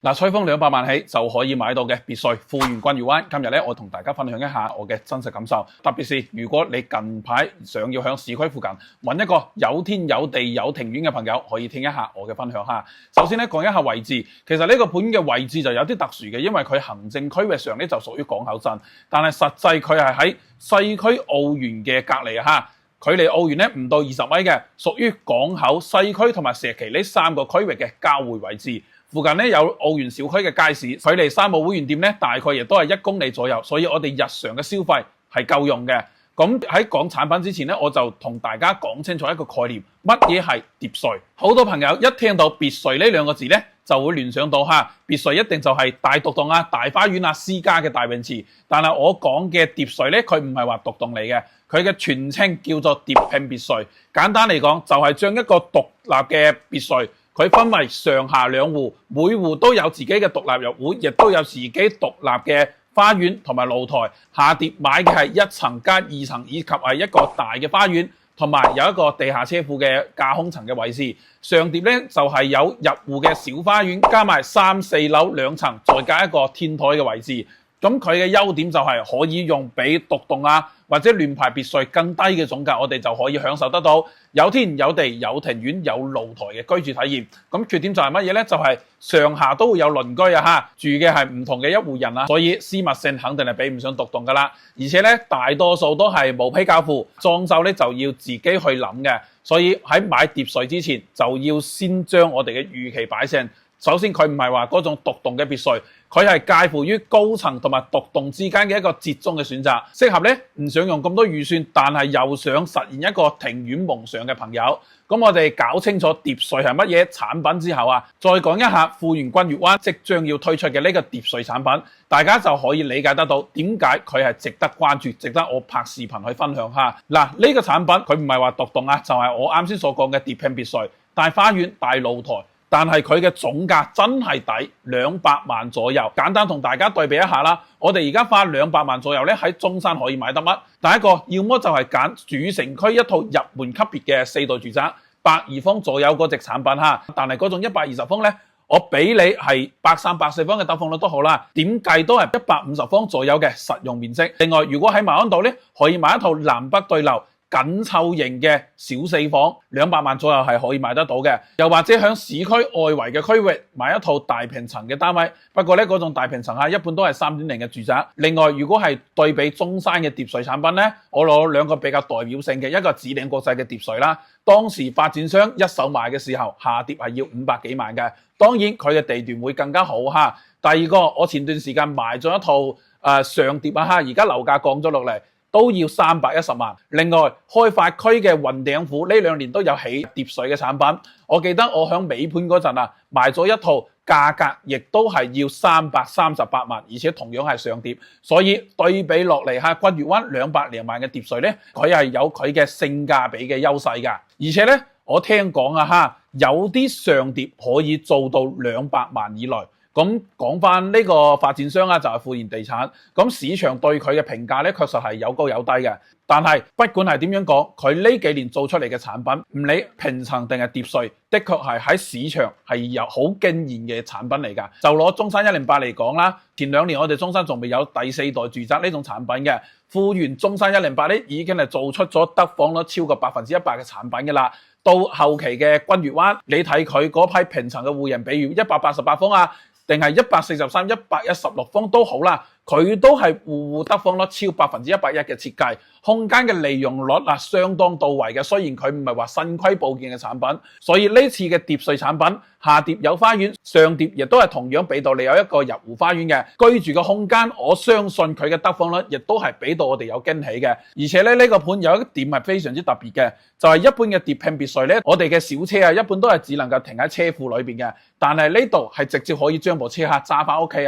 嗱，吹風200萬起就可以買到嘅別墅富源君悦灣。今日咧，我同大家分享一下我嘅真實感受。特別是如果你近排想要響市區附近揾一個有天有地有庭院嘅朋友，可以聽一下我嘅分享哈。首先咧，講一下位置。其實呢個盤嘅位置就有啲特殊嘅，因為佢行政區域上咧就屬於港口鎮，但係實際佢係喺西區澳園嘅隔離哈。距離澳園咧唔到20米嘅，屬於港口、西區同埋石岐呢3個區域嘅交匯位置。附近咧有澳園小區嘅街市，距離山姆會員店咧大概亦都係1公里左右，所以我哋日常嘅消費係夠用嘅。咁喺講產品之前咧，我就同大家講清楚一個概念，乜嘢係別墅？好多朋友一聽到別墅呢2個字咧，就會聯想到別墅一定就係大獨棟啊、大花園啊、私家嘅大泳池。但係我講嘅疊墅咧，佢唔係話獨棟嚟嘅，佢嘅全稱叫做疊拼別墅。簡單嚟講，就係將一個獨立嘅別墅，佢分為上下2戶，每戶都有自己嘅獨立入戶，亦都有自己獨立嘅花園同埋露台。下疊買嘅係1層加2層，以及係一個大嘅花園，同埋有一個地下車庫嘅架空層嘅位置。上疊咧就係有入戶嘅小花園，加埋3、4樓2層，再加一個天台嘅位置。咁佢嘅優點就係可以用比獨棟啊或者聯排別墅更低嘅總價，我哋就可以享受得到有天有地有庭院有露台嘅居住體驗。咁缺點就係乜嘢呢？就係上下都會有鄰居啊，住嘅係唔同嘅一戶人啊，所以私密性肯定係比唔上獨棟噶啦。而且咧大多數都係無批交付，裝修咧就要自己去諗嘅。所以喺買疊墅之前就要先將我哋嘅預期擺正。首先佢唔係話嗰種獨棟嘅別墅，佢係介乎於高層同埋獨棟之間嘅一個折中嘅選擇，適合咧唔想用咁多預算，但係又想實現一個庭院夢想嘅朋友。咁我哋搞清楚疊墅係乜嘢產品之後再講一下富源君悦灣即將要推出嘅呢個疊墅產品，大家就可以理解得到點解佢係值得關注，值得我拍視頻去分享下。嗱，呢個產品佢唔係話獨棟就係我啱先所講嘅疊拼別墅，大花園、大露台。但係佢嘅總價真係抵200萬左右。簡單同大家對比一下啦，我哋而家花200萬左右咧喺中山可以買得乜？第一個要麼就係揀主城區一套入門級別嘅4代住宅，120方左右嗰隻產品但係嗰種120方咧，我俾你係130、140方嘅得房率都好啦，點計都係150方左右嘅實用面積。另外，如果喺馬鞍道咧，可以買一套南北對流緊湊型嘅小4房，200萬左右係可以買得到嘅。又或者響市區外圍嘅區域買一套大平層嘅單位，不過咧嗰種大平層一般都係3.0嘅住宅。另外，如果係對比中山嘅疊墅產品咧，我攞2個比較代表性嘅，一個紫嶺國際嘅疊墅啦，當時發展商一手賣嘅時候下疊係要500幾萬嘅，當然佢嘅地段會更加好第二個，我前段時間賣咗一套上疊而家樓價降咗落嚟，都要310萬。另外，開發區嘅雲頂府呢2年都有起疊墅嘅產品。我記得我響尾盤嗰陣賣咗一套，價格亦都係要338萬，而且同樣係上疊。所以對比落嚟君悦灣200零萬嘅疊墅咧，佢係有佢嘅性價比嘅優勢㗎。而且咧，我聽講有啲上疊可以做到200萬以內。咁講翻呢個發展商就係富源地產，咁市場對佢嘅評價咧確實係有高有低嘅。但係不管係點樣講，佢呢幾年做出嚟嘅產品，唔理平層定係疊墅，的確係喺市場係有好驚豔嘅產品嚟㗎。就攞中山108嚟講啦，前2年我哋中山仲未有第4代住宅呢種產品嘅，富源中山108咧已經係做出咗得房率超過100%嘅產品㗎啦。到後期嘅君悦灣，你睇佢嗰批平層嘅戶型，比如188方定係143、116方都好啦，佢都係戶戶得房率超110%嘅設計，空間嘅利用率相當到位嘅。雖然佢唔係話新規佈建嘅產品，所以呢次嘅疊墅產品下疊有花園，上疊亦都係同樣俾到你有一個入戶花園嘅居住嘅空間。我相信佢嘅得房率亦都係俾到我哋有驚喜嘅。而且咧呢個盤有一點係非常之特別嘅，就係一般嘅疊拼別墅咧，我哋嘅小車一般都係只能夠停喺車庫裏邊嘅，但係呢度係直接可以將部車揸翻屋企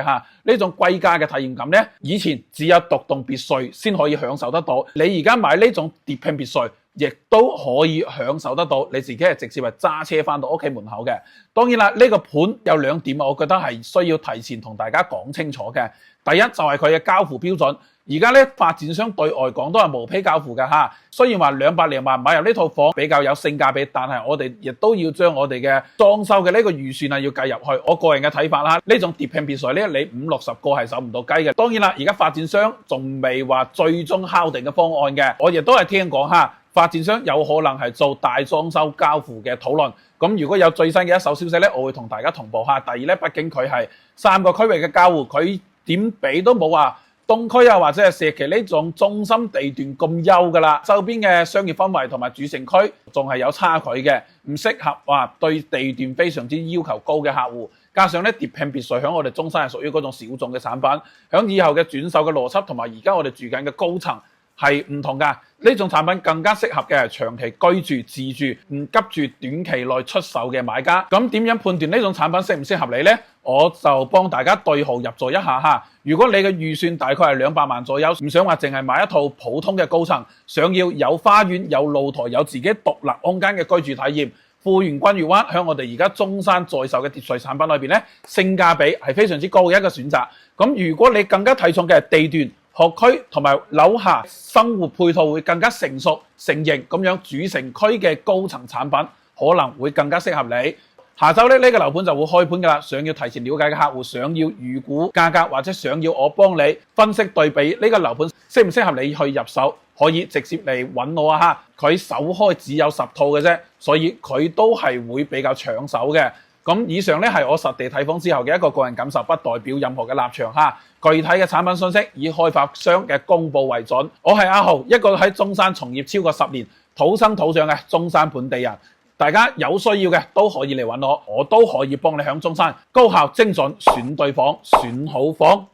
呢種歸家嘅體驗感咧，以前只有獨棟別墅先可以享受得到。你而家買呢種疊拼別墅，亦都可以享受得到，你自己係直接係揸車翻到屋企門口嘅。當然啦，呢個盤有2點我覺得係需要提前同大家講清楚嘅。第一就係佢嘅交付標準，而家咧發展商對外講都係無批交付㗎嚇。雖然話200零萬買入呢套房比較有性價比，但係我哋亦都要將我哋嘅裝修嘅呢個預算要計入去。我個人嘅睇法啦，呢種疊拼別墅咧，你50-60個係守唔到雞嘅。當然啦，而家發展商仲未話最終敲定嘅方案嘅，我亦都係聽講嚇，發展商有可能係做大裝修交付嘅討論。咁如果有最新嘅一手消息咧，我會同大家同步下。第二咧，畢竟佢係3個區域嘅交互，佢點比都冇話東區啊或者係石岐呢種中心地段咁優㗎啦。周邊嘅商業氛圍同埋主城區仲係有差距嘅，唔適合話對地段非常之要求高嘅客戶。加上咧疊拼別墅喺我哋中山係屬於嗰種小眾嘅產品，響以後嘅轉售嘅邏輯同埋而家我哋住緊嘅高層係唔同㗎。呢種產品更加適合嘅係長期居住自住，唔急住短期內出售嘅買家。咁點樣判斷呢種產品適唔適合你呢？我就幫大家對號入座一下嚇。如果你嘅預算大概係200萬左右，唔想話淨係買一套普通嘅高層，想要有花園、有露台、有自己獨立空間嘅居住體驗，富源君悦灣喺我哋而家中山在售嘅疊墅產品裏邊咧，性價比係非常之高嘅一個選擇。咁如果你更加睇重嘅係地段、學區同埋樓下生活配套會更加成熟成型咁樣，主城區嘅高層產品可能會更加適合你。下週呢個樓盤就會開盤㗎啦，想要提前了解嘅客戶，想要預估價格或者想要我幫你分析對比呢個樓盤適唔適合你去入手，可以直接嚟揾我啊嚇！佢首開只有10套嘅啫，所以佢都係會比較搶手嘅。咁以上咧係我實地睇房之後嘅一個個人感受，不代表任何嘅立場嚇。具體嘅產品信息以開發商嘅公佈為準。我係阿豪，一個喺中山從業超過10年、土生土長嘅中山本地人。大家有需要嘅都可以嚟揾我，我都可以幫你響中山高效精準選對房、選好房。